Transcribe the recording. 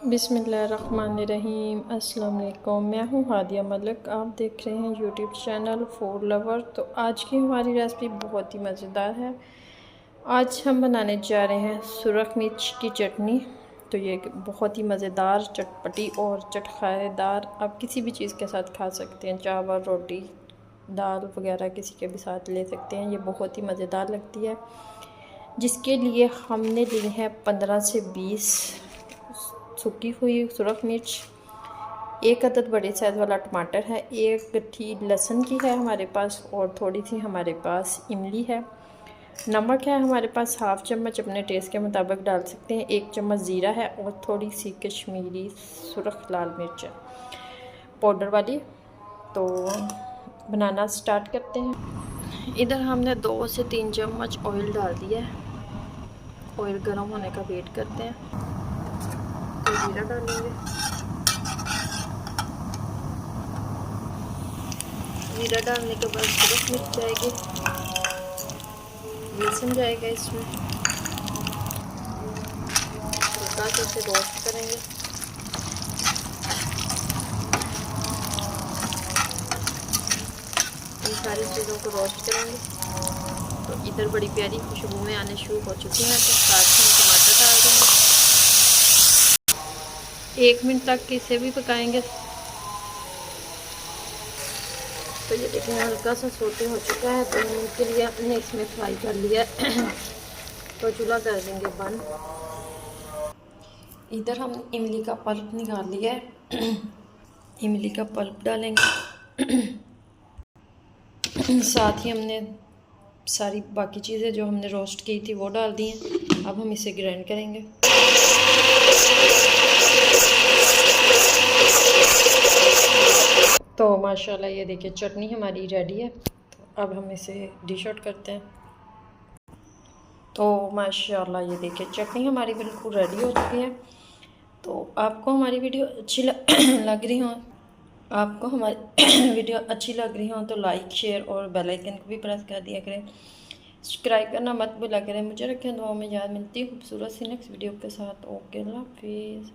बिस्मिल्लाहिर्रहमानिर्रहीम। अस्सलाम वालेकुम। मैं हूँ हादिया मलिक, आप देख रहे हैं यूट्यूब चैनल फूड लवर। तो आज की हमारी रेसिपी बहुत ही मज़ेदार है। आज हम बनाने जा रहे हैं सुरख मिर्च की चटनी। तो ये बहुत ही मज़ेदार, चटपटी और चटखारेदार, आप किसी भी चीज़ के साथ खा सकते हैं, चावल, रोटी, दाल वगैरह किसी के भी साथ ले सकते हैं। ये बहुत ही मज़ेदार लगती है। जिसके लिए हमने लिए हैं 15 से 20 सूखी हुई सुरख मिर्च, एक अदद बड़े साइज़ वाला टमाटर है, एक गट्ठी लहसुन की है हमारे पास, और थोड़ी सी हमारे पास इमली है। नमक है हमारे पास हाफ़ चम्मच, अपने टेस्ट के मुताबिक डाल सकते हैं। 1 चम्मच ज़ीरा है और थोड़ी सी कश्मीरी सुरख लाल मिर्च है पाउडर वाली। तो बनाना स्टार्ट करते हैं। इधर हमने 2 से 3 चम्मच ऑयल डाल दिया है। ऑयल गर्म होने का वेट करते हैं। तो जीरा डालेंगे। जीरा डालने के बाद सुरख मिर्च जाएगी, लहसुन जाएगा, इसमें हल्का सा इसे रोस्ट करेंगे। इन सारी चीज़ों को रोस्ट करेंगे। तो इधर बड़ी प्यारी खुशबू में आने शुरू हो चुकी हैं। तो साथ हम टमाटर डाल देंगे। 1 मिनट तक इसे भी पकाएंगे। तो ये देखिए हल्का सा सोते हो चुका है। 2 मिनट के लिए हमने इसमें फ्राई कर लिया। तो चूल्हा कर देंगे बंद। इधर हम इमली का पल्प निकाल लिया है। इमली का पल्प डालेंगे। साथ ही हमने सारी बाकी चीज़ें जो हमने रोस्ट की थी वो डाल दी हैं। अब हम इसे ग्राइंड करेंगे। तो माशाल्लाह ये देखिए चटनी हमारी रेडी है। तो अब हम इसे डिश आउट करते हैं। तो माशाल्लाह ये देखिए चटनी हमारी बिल्कुल रेडी हो चुकी है। तो आपको हमारी वीडियो अच्छी लग रही हो, आपको हमारी वीडियो अच्छी लग रही हो तो लाइक, शेयर और बेल आइकन को भी प्रेस कर दिया करें। सब्सक्राइब करना मत भूला करें। मुझे रखें दुआ में याद। मिलती है खूबसूरत सी नेक्स्ट वीडियो के साथ। ओके, अल्लाह हाफिज़।